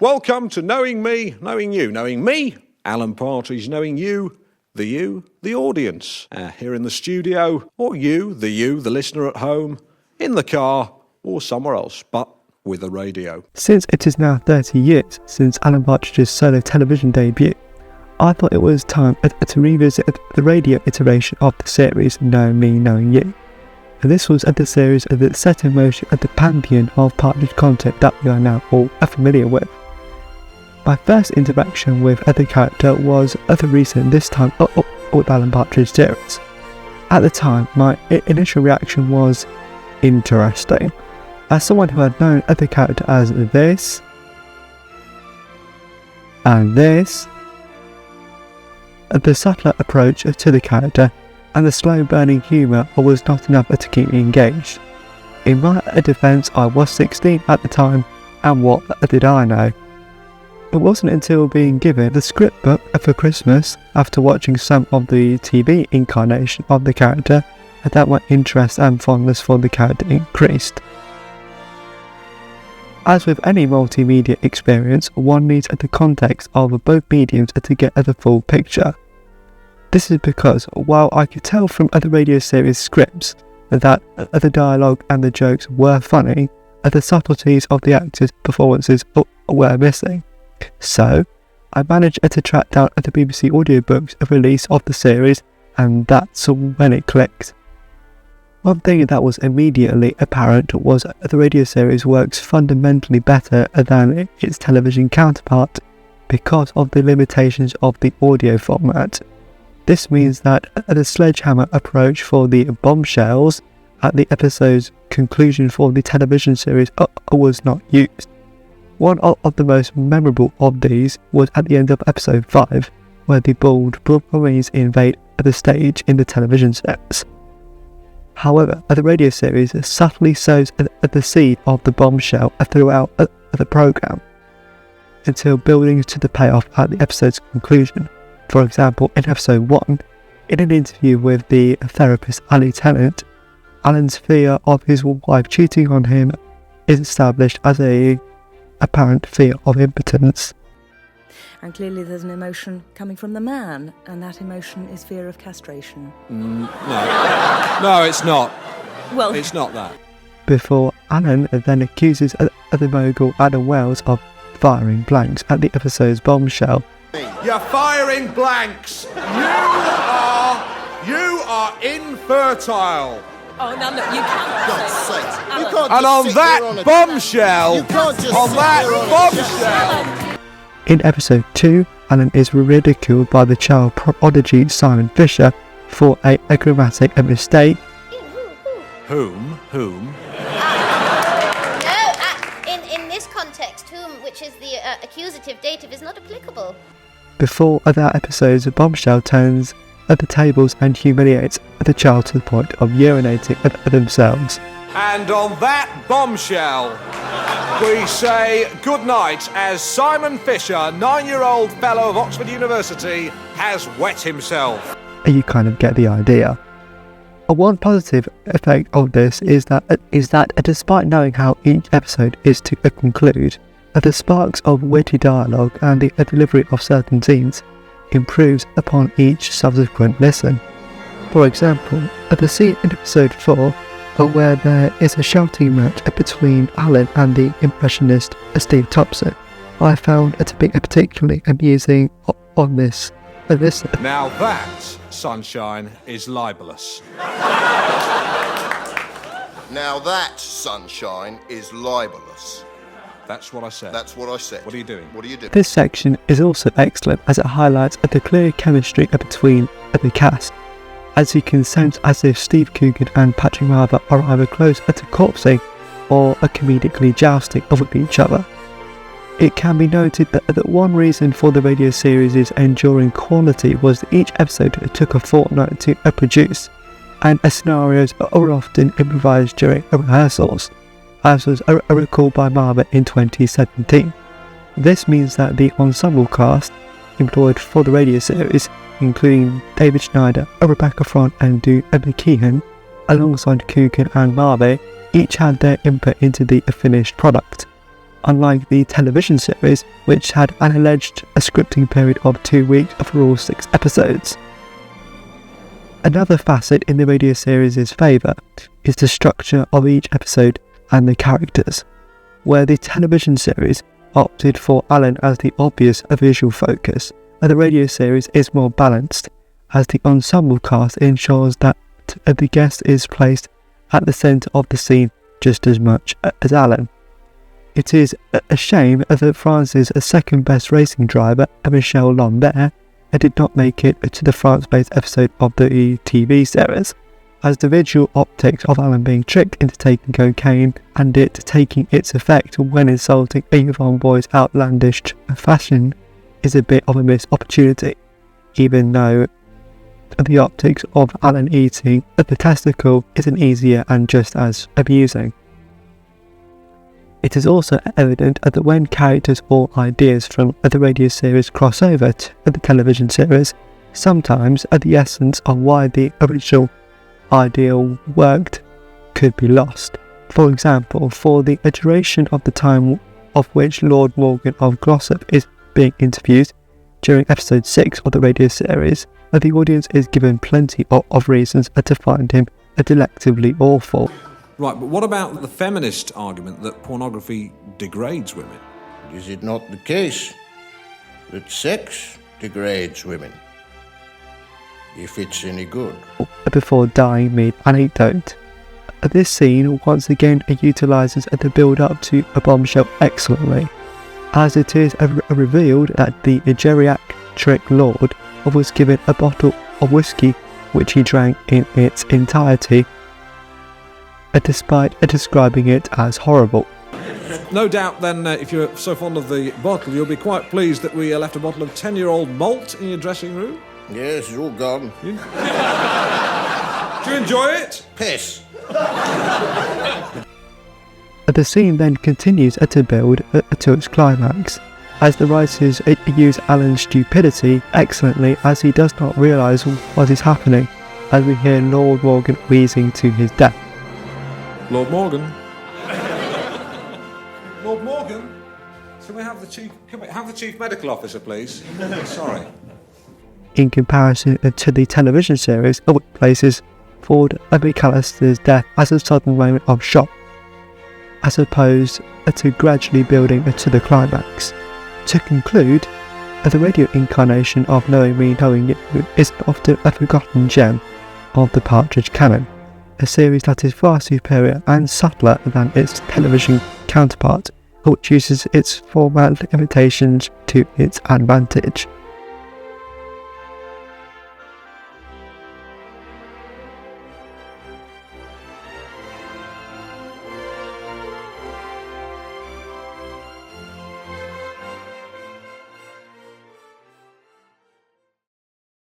Welcome to Knowing Me, Knowing You. Knowing me, Alan Partridge, knowing you, the audience. Here in the studio, or you, the listener at home, in the car, or somewhere else, but with a radio. Since it is now 30 years since Alan Partridge's solo television debut, I thought it was time to revisit the radio iteration of the series Knowing Me, Knowing You. This was the series that set in motion the pantheon of Partridge content that we are now all familiar with. My first interaction with the character was the recent This Time with Alan Partridge series. At the time, my initial reaction was interesting. As someone who had known the character as this, and this, the subtler approach to the character and the slow burning humour was not enough to keep me engaged. In my defence, I was 16 at the time, and what did I know? It wasn't until being given the script book for Christmas, after watching some of the TV incarnation of the character, that my interest and fondness for the character increased. As with any multimedia experience, one needs the context of both mediums to get the full picture. This is because, while I could tell from the radio series scripts that the dialogue and the jokes were funny, the subtleties of the actors' performances were missing. So, I managed to track down the BBC audiobooks release of the series, and that's when it clicked. One thing that was immediately apparent was that the radio series works fundamentally better than its television counterpart because of the limitations of the audio format. This means that the sledgehammer approach for the bombshells at the episode's conclusion for the television series was not used. One of the most memorable of these was at the end of episode 5, where the bald Marines invade the stage in the television sets. However, the radio series subtly sows the seed of the bombshell throughout the programme, until building to the payoff at the episode's conclusion. For example, in episode 1, in an interview with the therapist Ali Tennant, Alan's fear of his wife cheating on him is established as an apparent fear of impotence. And clearly there's an emotion coming from the man, and that emotion is fear of castration. No, it's not. Well, it's not that. Before Alan then accuses the mogul Adam Wells of firing blanks at the episode's bombshell. You're firing blanks. You are infertile. oh, now look, you can't. God's sakes. You Alan. can't And just on sit that here on a- bombshell, You can't just on sit that here on a- bombshell. In episode 2, Alan is ridiculed by the child prodigy Simon Fisher for a grammatic mistake. Whom? No, in this context, whom, which is the accusative dative, is not applicable. Before that episode's bombshell turns at the tables and humiliates the child to the point of urinating at themselves. And on that bombshell, we say goodnight as Simon Fisher, 9-year-old fellow of Oxford University, has wet himself. You kind of get the idea. One positive effect of this is that despite knowing how each episode is to conclude, the sparks of witty dialogue and the delivery of certain scenes improves upon each subsequent listen. For example, the scene in episode 4 where there is a shouting match between Alan and the impressionist Steve Thompson, I found it to be particularly amusing on this listen. Now that, sunshine, is libellous. Now that, sunshine, is libellous. That's what I said. That's what I said. What are you doing? What are you doing? This section is also excellent as it highlights the clear chemistry between the cast, as you can sense as if Steve Coogan and Patrick Marver are either close to corpsing or are comedically jousting with each other. It can be noted that one reason for the radio series' enduring quality was that each episode took a fortnight to produce, and scenarios are often improvised during rehearsals, as was recalled by Marver in 2017. This means that the ensemble cast employed for the radio series, including David Schneider, Rebecca Front and Drew McKeehan, alongside Coogan and Marver, each had their input into the finished product. unlike the television series, which had an alleged scripting period of 2 weeks for all 6 episodes. Another facet in the radio series' favour is the structure of each episode and the characters, where the television series opted for Alan as the obvious visual focus, and the radio series is more balanced, as the ensemble cast ensures that the guest is placed at the centre of the scene just as much as Alan. It is a shame that France's second best racing driver, Michel Lambert, did not make it to the France-based episode of the TV series, as the visual optics of Alan being tricked into taking cocaine and it taking its effect when insulting a young boy's outlandish fashion is a bit of a missed opportunity, even though the optics of Alan eating the testicle isn't easier and just as amusing. It is also evident that when characters or ideas from the radio series cross over to the television series, sometimes the essence of why the original ideal worked could be lost. For example, for the duration of the time of which Lord Morgan of Glossop is being interviewed during episode 6 of the radio series, the audience is given plenty of reasons to find him delectably awful. Right, but what about the feminist argument that pornography degrades women? Is it not the case that sex degrades women? If it's any good. Before dying mid-anecdote. This scene once again utilises the build-up to a bombshell excellently, as it is revealed that the geriatric lord was given a bottle of whiskey which he drank in its entirety, despite describing it as horrible. No doubt then, if you're so fond of the bottle, you'll be quite pleased that we left a bottle of 10-year-old malt in your dressing room. Yes, it's all gone. Do you enjoy it? Piss. The scene then continues to build to its climax, as the writers use Alan's stupidity excellently, as he does not realise what is happening, as we hear Lord Morgan wheezing to his death. Lord Morgan. Lord Morgan? Can we have the chief medical officer, please? Sorry. In comparison to the television series, which places forward McAllister's death as a sudden moment of shock, as opposed to gradually building to the climax. To conclude, the radio incarnation of Knowing Me, Knowing You is often a forgotten gem of the Partridge canon, a series that is far superior and subtler than its television counterpart, which uses its format limitations to its advantage.